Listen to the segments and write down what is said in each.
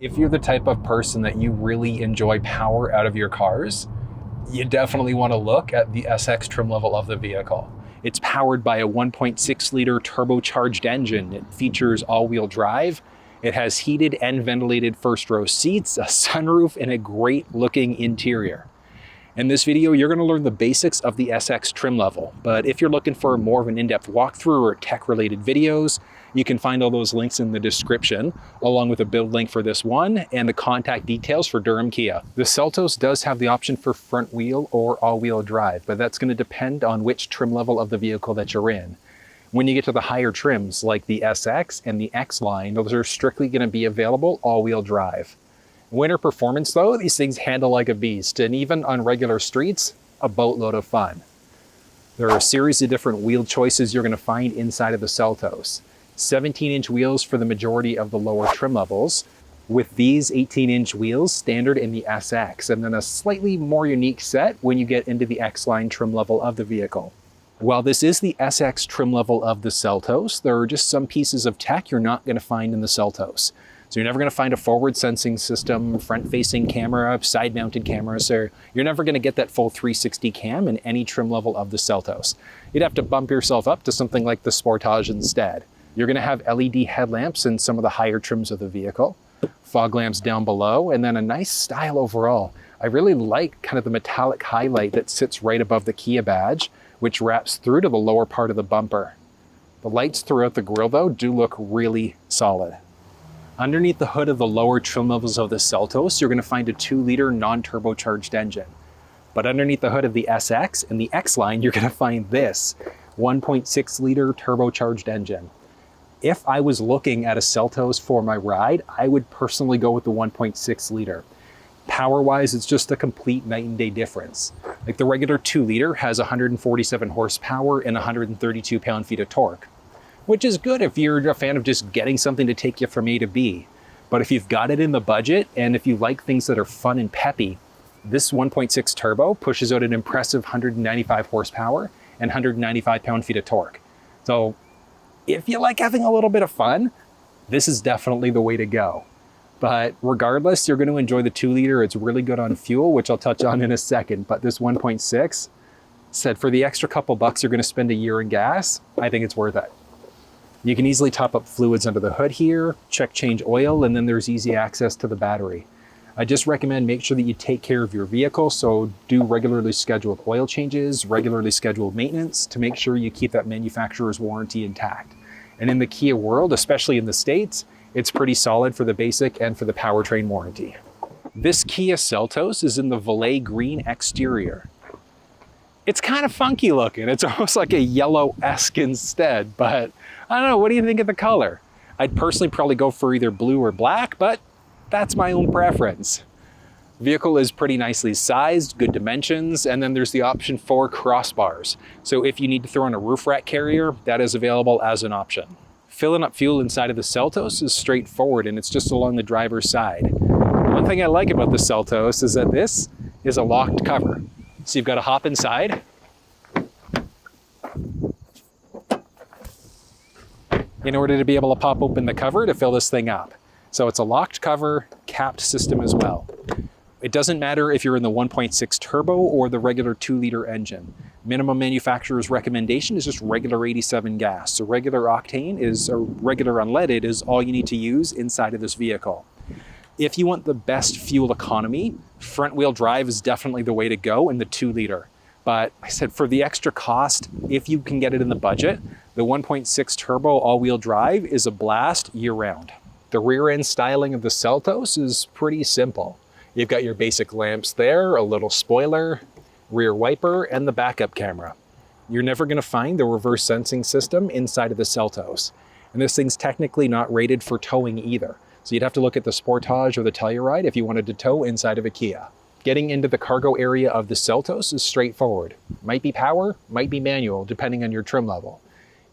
If you're the type of person that you really enjoy power out of your cars, you definitely want to look at the SX trim level of the vehicle. It's powered by a 1.6 liter turbocharged engine. It features all-wheel drive. It has heated and ventilated first row seats, a sunroof, and a great looking interior. In this video, you're going to learn the basics of the SX trim level, but if you're looking for more of an in-depth walkthrough or tech-related videos, you can find all those links in the description, along with a build link for this one and the contact details for Durham Kia. The Seltos does have the option for front wheel or all-wheel drive, but that's going to depend on which trim level of the vehicle that you're in. When you get to the higher trims, like the SX and the X line, those are strictly going to be available all-wheel drive. Winter performance though, these things handle like a beast, and even on regular streets, a boatload of fun. There are a series of different wheel choices you're going to find inside of the Seltos. 17-inch wheels for the majority of the lower trim levels, with these 18-inch wheels standard in the SX, and then a slightly more unique set when you get into the X-line trim level of the vehicle. While this is the SX trim level of the Seltos, there are just some pieces of tech you're not going to find in the Seltos. So you're never going to find a forward sensing system, front-facing camera, side-mounted cameras, or you're never going to get that full 360 cam in any trim level of the Seltos. You'd have to bump yourself up to something like the Sportage instead. You're going to have LED headlamps in some of the higher trims of the vehicle, fog lamps down below, and then a nice style overall. I really like kind of the metallic highlight that sits right above the Kia badge, which wraps through to the lower part of the bumper. The lights throughout the grille though do look really solid. Underneath the hood of the lower trim levels of the Seltos, you're going to find a 2-liter non-turbocharged engine. But underneath the hood of the SX and the X line, you're going to find this 1.6-liter turbocharged engine. If I was looking at a Seltos for my ride, I would personally go with the 1.6-liter. Power-wise, it's just a complete night and day difference. Like the regular 2-liter has 147 horsepower and 132 pound-feet of torque, which is good if you're a fan of just getting something to take you from A to B. But if you've got it in the budget, and if you like things that are fun and peppy, this 1.6 turbo pushes out an impressive 195 horsepower and 195 pound-feet of torque. So if you like having a little bit of fun, this is definitely the way to go. But regardless, you're going to enjoy the 2-liter. It's really good on fuel, which I'll touch on in a second. But this 1.6, said for the extra couple bucks you're going to spend a year in gas, I think it's worth it. You can easily top up fluids under the hood here, check change oil, and then there's easy access to the battery. I just recommend make sure that you take care of your vehicle, so do regularly scheduled oil changes, regularly scheduled maintenance to make sure you keep that manufacturer's warranty intact. And in the Kia world, especially in the States, it's pretty solid for the basic and for the powertrain warranty. This Kia Seltos is in the Valet green exterior. It's kind of funky looking. It's almost like a yellow-esque instead, but I don't know, what do you think of the color? I'd personally probably go for either blue or black, but that's my own preference. Vehicle is pretty nicely sized, good dimensions, and then there's the option for crossbars. So if you need to throw in a roof rack carrier, that is available as an option. Filling up fuel inside of the Seltos is straightforward, and it's just along the driver's side. One thing I like about the Seltos is that this is a locked cover. So you've got to hop inside. In order to be able to pop open the cover to fill this thing up. So it's a locked cover, capped system as well. It doesn't matter if you're in the 1.6 turbo or the regular 2-liter engine. Minimum manufacturer's recommendation is just regular 87 gas. So regular octane or regular unleaded is all you need to use inside of this vehicle. If you want the best fuel economy, front wheel drive is definitely the way to go in the 2-liter. But I said for the extra cost, if you can get it in the budget, the 1.6 turbo all-wheel drive is a blast year-round. The rear end styling of the Seltos is pretty simple. You've got your basic lamps there, a little spoiler, rear wiper, and the backup camera. You're never going to find the reverse sensing system inside of the Seltos. And this thing's technically not rated for towing either. So you'd have to look at the Sportage or the Telluride if you wanted to tow inside of a Kia. Getting into the cargo area of the Seltos is straightforward. Might be power, might be manual, depending on your trim level.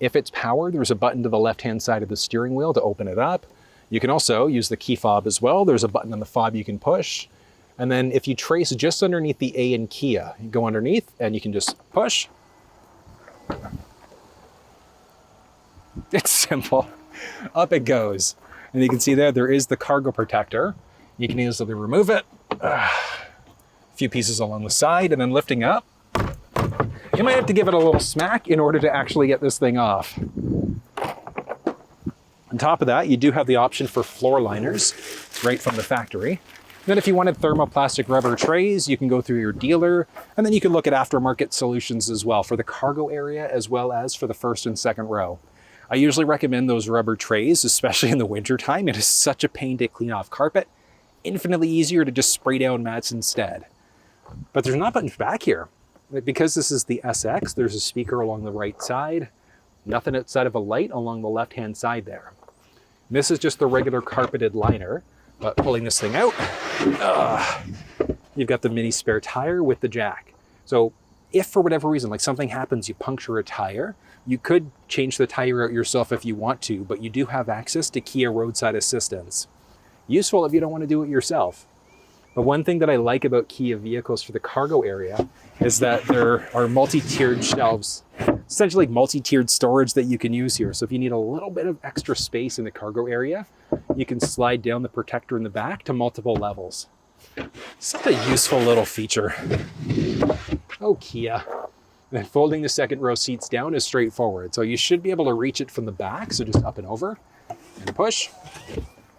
If it's power, there's a button to the left-hand side of the steering wheel to open it up. You can also use the key fob as well. There's a button on the fob you can push. And then if you trace just underneath the A in Kia, you go underneath and you can just push. It's simple. Up it goes. And you can see there is the cargo protector. You can easily remove it. A few pieces along the side, and then lifting up. You might have to give it a little smack in order to actually get this thing off. On top of that, you do have the option for floor liners right from the factory. Then if you wanted thermoplastic rubber trays, you can go through your dealer, and then you can look at aftermarket solutions as well for the cargo area as well as for the first and second row. I usually recommend those rubber trays, especially in the winter time. It is such a pain to clean off carpet. Infinitely easier to just spray down mats instead. But there's not much back here. Because this is the SX, there's a speaker along the right side, nothing outside of a light along the left-hand side there. This is just the regular carpeted liner, but pulling this thing out, you've got the mini spare tire with the jack. So if for whatever reason, like something happens, you puncture a tire, you could change the tire out yourself if you want to, but you do have access to Kia roadside assistance. Useful if you don't want to do it yourself. But one thing that I like about Kia vehicles for the cargo area is that there are multi-tiered shelves, essentially multi-tiered storage that you can use here. So if you need a little bit of extra space in the cargo area, you can slide down the protector in the back to multiple levels. Such a useful little feature. Oh, Kia. And folding the second row seats down is straightforward. So you should be able to reach it from the back. So just up and over and push.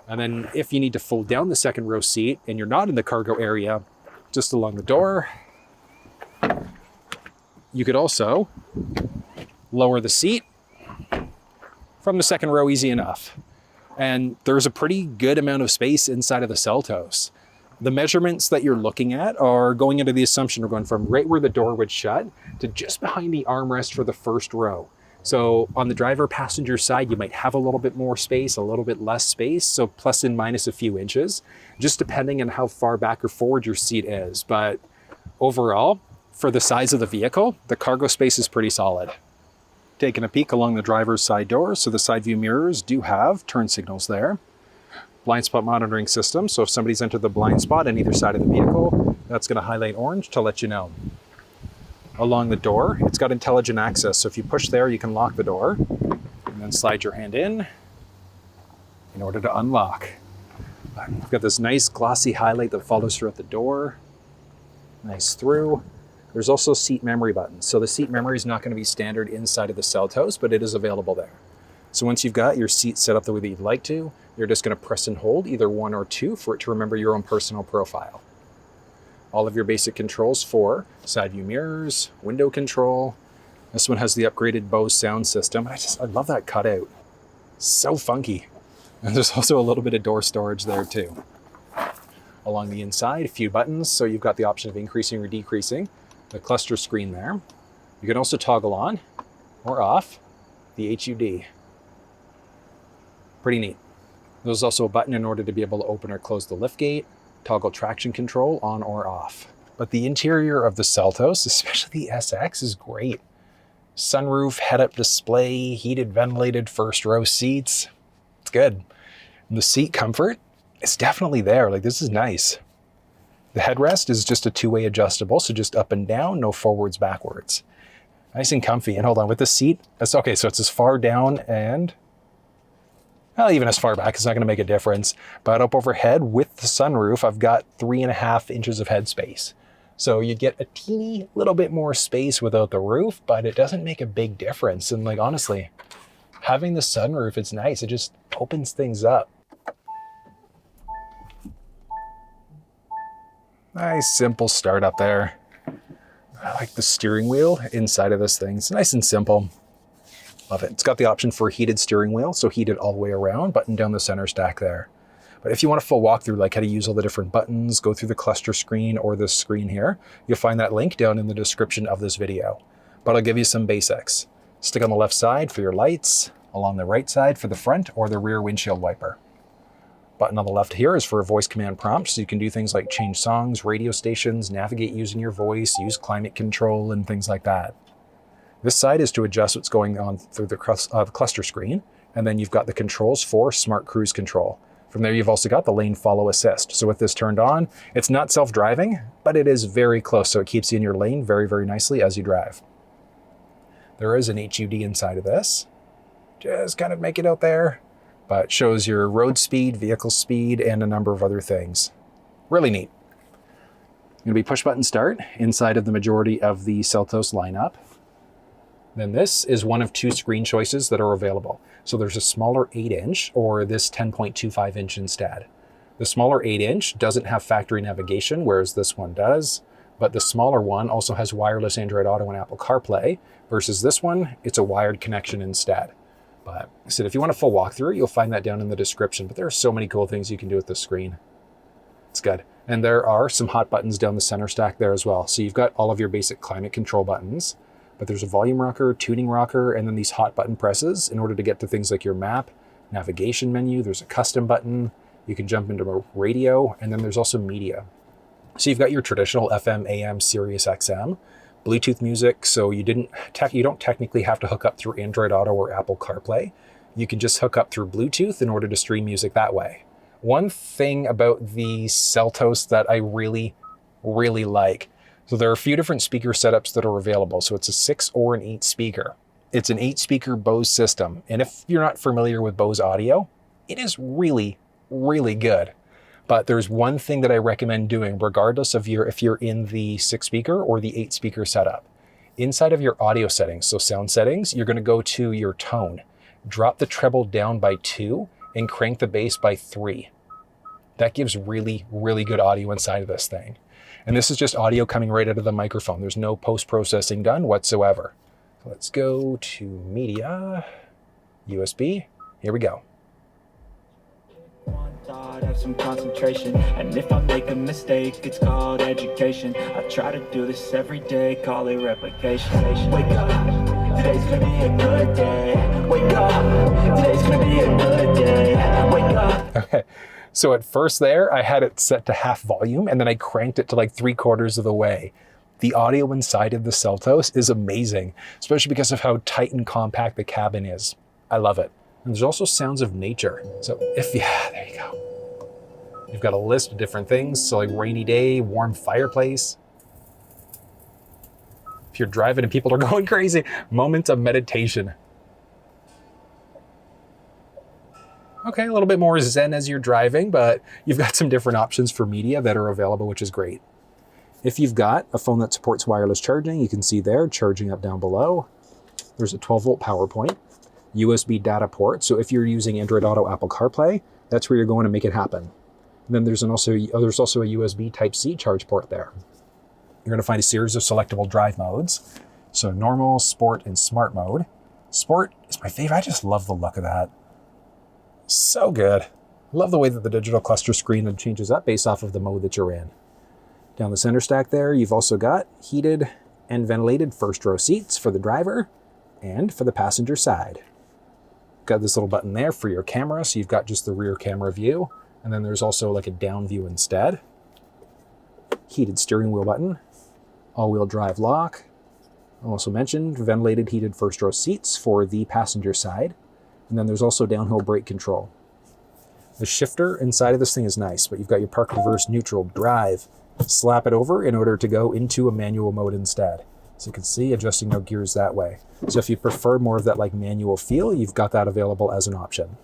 And then if you need to fold down the second row seat and you're not in the cargo area, just along the door, you could also lower the seat from the second row easy enough. And there's a pretty good amount of space inside of the Seltos. The measurements that you're looking at are going into the assumption we're going from right where the door would shut to just behind the armrest for the first row. So on the driver passenger side, you might have a little bit more space, a little bit less space. So plus and minus a few inches, just depending on how far back or forward your seat is. But overall, for the size of the vehicle, the cargo space is pretty solid. Taking a peek along the driver's side door. So the side view mirrors do have turn signals there. Blind spot monitoring system. So if somebody's entered the blind spot on either side of the vehicle, that's going to highlight orange to let you know. Along the door, it's got intelligent access. So if you push there, you can lock the door and then slide your hand in order to unlock. We've got this nice glossy highlight that follows throughout the door. Nice through. There's also seat memory buttons. So the seat memory is not going to be standard inside of the Seltos, but it is available there. So once you've got your seat set up the way that you'd like to, you're just going to press and hold either 1 or 2 for it to remember your own personal profile. All of your basic controls for side view mirrors, window control. This one has the upgraded Bose sound system. I love that cutout. So funky. And there's also a little bit of door storage there too. Along the inside, a few buttons. So you've got the option of increasing or decreasing the cluster screen there. You can also toggle on or off the HUD. Pretty neat. There's also a button in order to be able to open or close the liftgate. Toggle traction control on or off. But the interior of the Seltos, especially the SX, is great. Sunroof, head-up display, heated ventilated first row seats. It's good. And the seat comfort is definitely there. Like, this is nice. The headrest is just a 2-way adjustable, so just up and down, no forwards, backwards. Nice and comfy. And hold on, with the seat, that's okay, so it's as far down and well, even as far back, it's not going to make a difference. But up overhead with the sunroof, I've got 3.5 inches of headspace. So you get a teeny little bit more space without the roof, but it doesn't make a big difference. And like, honestly, having the sunroof, it's nice. It just opens things up. Nice, simple start up there. I like the steering wheel inside of this thing. It's nice and simple. Love it. It's got the option for a heated steering wheel, so heated all the way around, button down the center stack there. But if you want a full walkthrough, like how to use all the different buttons, go through the cluster screen or this screen here, you'll find that link down in the description of this video. But I'll give you some basics. Stick on the left side for your lights, along the right side for the front or the rear windshield wiper. Button on the left here is for a voice command prompt, so you can do things like change songs, radio stations, navigate using your voice, use climate control, and things like that. This side is to adjust what's going on through the cluster screen, and then you've got the controls for smart cruise control. From there, you've also got the lane follow assist. So with this turned on, it's not self-driving, but it is very close, so it keeps you in your lane very, very nicely as you drive. There is an HUD inside of this. Just kind of make it out there. but it shows your road speed, vehicle speed, and a number of other things. Really neat. Going to be push button start inside of the majority of the Seltos lineup. Then this is one of two screen choices that are available. So there's a smaller 8-inch or this 10.25 inch instead. The smaller 8-inch doesn't have factory navigation, whereas this one does. But the smaller one also has wireless Android Auto and Apple CarPlay, versus this one, it's a wired connection instead. But I said, if you want a full walkthrough, you'll find that down in the description. But there are so many cool things you can do with this screen. It's good. And there are some hot buttons down the center stack there as well. So you've got all of your basic climate control buttons, but there's a volume rocker, tuning rocker, and then these hot button presses in order to get to things like your map, navigation menu. There's a custom button. You can jump into a radio, and then there's also media. So you've got your traditional FM, AM, Sirius XM, Bluetooth music. So you don't technically have to hook up through Android Auto or Apple CarPlay. You can just hook up through Bluetooth in order to stream music that way. One thing about the Seltos that I really, really like, so there are a few different speaker setups that are available. So it's a 6 or an 8 speaker. It's an 8-speaker Bose system. And if you're not familiar with Bose audio, it is really, really good. But there's one thing that I recommend doing, regardless of if you're in the 6-speaker or the 8-speaker setup. Inside of your audio settings, so sound settings, you're going to go to your tone. Drop the treble down by 2 and crank the bass by 3. That gives really, really good audio inside of this thing. And this is just audio coming right out of the microphone. There's no post-processing done whatsoever. So let's go to media, USB. Here we go. Have some concentration, and if I make a mistake, it's called education. I try to do this every day, call it replication. Wake up, today's gonna be a good day. Wake up, today's gonna be a good day. Wake up. Okay, so at first there, I had it set to half volume, and then I cranked it to like 3/4 of the way. The audio inside of the Seltos is amazing, especially because of how tight and compact the cabin is. I love it. And there's also sounds of nature. So there you go. You've got a list of different things. So like rainy day, warm fireplace. If you're driving and people are going crazy, moments of meditation. Okay, a little bit more zen as you're driving, but you've got some different options for media that are available, which is great. If you've got a phone that supports wireless charging, you can see there, charging up down below. There's a 12-volt power point. USB data port. So if you're using Android Auto, Apple CarPlay, that's where you're going to make it happen. And then there's also a USB Type-C charge port there. You're going to find a series of selectable drive modes. So normal, sport, and smart mode. Sport is my favorite. I just love the look of that. So good. I love the way that the digital cluster screen changes up based off of the mode that you're in. Down the center stack there, you've also got heated and ventilated first row seats for the driver and for the passenger side. Got this little button there for your camera, so you've got just the rear camera view, and then there's also like a down view instead. Heated steering wheel button, all-wheel drive lock. I also mentioned ventilated heated first row seats for the passenger side, and then there's also downhill brake control. The shifter inside of this thing is nice, but you've got your park reverse, neutral, drive. Slap it over in order to go into a manual mode instead. So you can see adjusting no gears that way. So if you prefer more of that like manual feel, you've got that available as an option.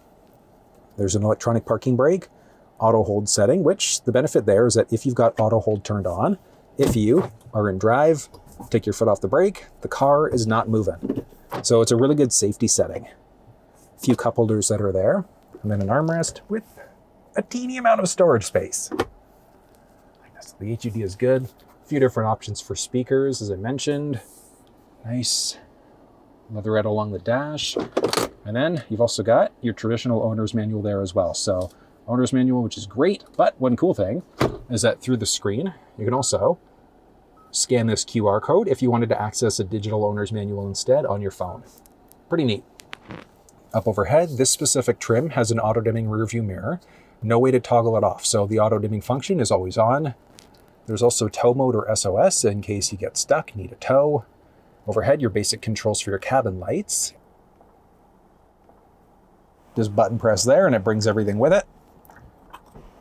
There's an electronic parking brake, auto hold setting, which the benefit there is that if you've got auto hold turned on, if you are in drive, take your foot off the brake, the car is not moving. So it's a really good safety setting. A few cup holders that are there, and then an armrest with a teeny amount of storage space. The HUD is good. A few different options for speakers, as I mentioned. Nice leatherette along the dash. And then you've also got your traditional owner's manual there as well. So owner's manual, which is great, but one cool thing is that through the screen, you can also scan this QR code if you wanted to access a digital owner's manual instead on your phone. Pretty neat. Up overhead, this specific trim has an auto-dimming rear view mirror. No way to toggle it off, so the auto-dimming function is always on. There's also tow mode or SOS in case you get stuck, need a tow. Overhead, your basic controls for your cabin lights. Just button press there and it brings everything with it.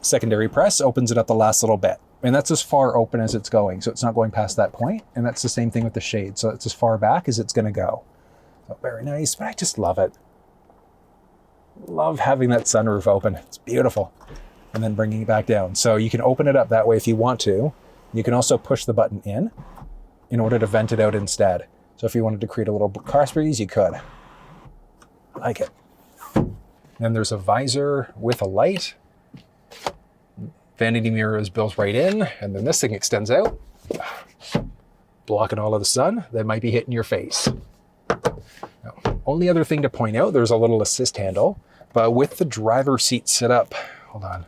Secondary press opens it up the last little bit. And that's as far open as it's going, so it's not going past that point. And that's the same thing with the shade, so it's as far back as it's gonna go. So very nice, but I just love it. Love having that sunroof open. It's beautiful. And then bringing it back down. So you can open it up that way if you want to. You can also push the button in order to vent it out instead. So if you wanted to create a little car breeze, you could. I like it. Then there's a visor with a light. Vanity mirror is built right in, and then this thing extends out, blocking all of the sun that might be hitting your face. Now, only other thing to point out, there's a little assist handle, but with the driver's seat set up, hold on.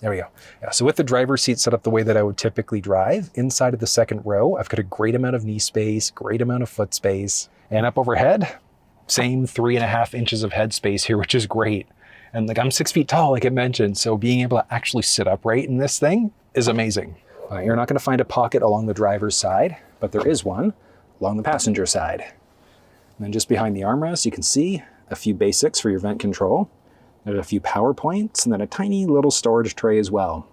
There we go. Yeah, so with the driver's seat set up the way that I would typically drive, inside of the second row, I've got a great amount of knee space, great amount of foot space, and up overhead, same 3.5 inches of head space here, which is great. And like I'm 6 feet tall, like I mentioned, so being able to actually sit upright in this thing is amazing. You're not gonna find a pocket along the driver's side, but there is one along the passenger side. And then just behind the armrest, you can see a few basics for your vent control. There's a few power points, and then a tiny little storage tray as well.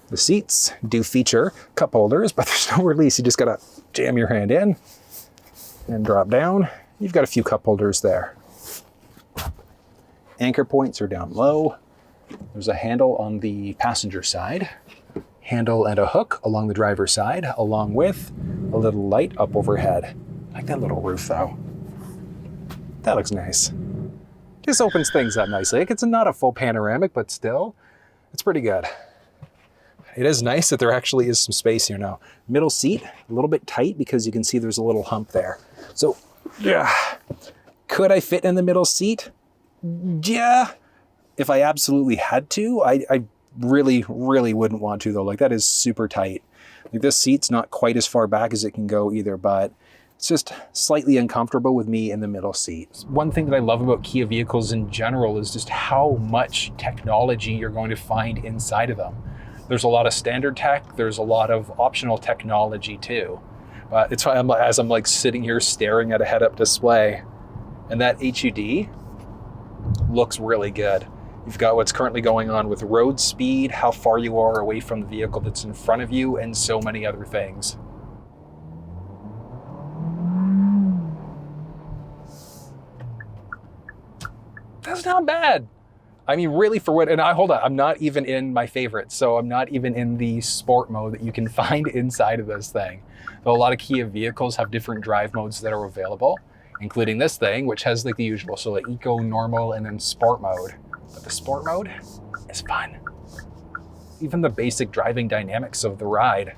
The seats do feature cup holders, but there's no release. You just gotta jam your hand in and drop down. You've got a few cup holders there. Anchor points are down low. There's a handle on the passenger side, handle and a hook along the driver's side, along with a little light up overhead. I like that little roof though. That looks nice. Just opens things up nicely. Like it's not a full panoramic, but still, it's pretty good. It is nice that there actually is some space here now. Middle seat, a little bit tight because you can see there's a little hump there. So, yeah, could I fit in the middle seat? Yeah, if I absolutely had to. I really, really wouldn't want to though. Like that is super tight. Like this seat's not quite as far back as it can go either, but it's just slightly uncomfortable with me in the middle seat. One thing that I love about Kia vehicles in general is just how much technology you're going to find inside of them. There's a lot of standard tech, there's a lot of optional technology too. But it's why as I'm like sitting here staring at a head-up display, and that HUD looks really good. You've got what's currently going on with road speed, how far you are away from the vehicle that's in front of you, and so many other things. That's not bad. I mean, really for what, and hold on, I'm not even in my favorites. So I'm not even in the sport mode that you can find inside of this thing. Though a lot of Kia vehicles have different drive modes that are available, including this thing, which has like the usual. So like eco, normal, and then sport mode. But the sport mode is fun. Even the basic driving dynamics of the ride.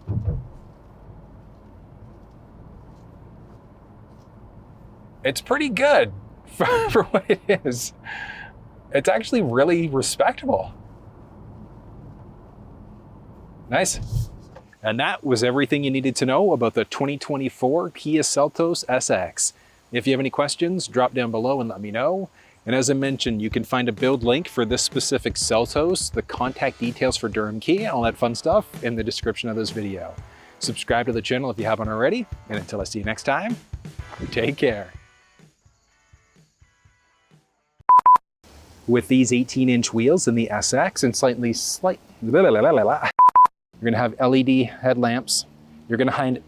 It's pretty good for what it is. It's actually really respectable. Nice. And that was everything you needed to know about the 2024 Kia Seltos SX. If you have any questions, drop down below and let me know. And as I mentioned, you can find a build link for this specific Seltos, the contact details for Durham Kia, all that fun stuff in the description of this video. Subscribe to the channel if you haven't already. And until I see you next time, take care. With these 18-inch wheels in the SX and you're gonna have LED headlamps. You're gonna find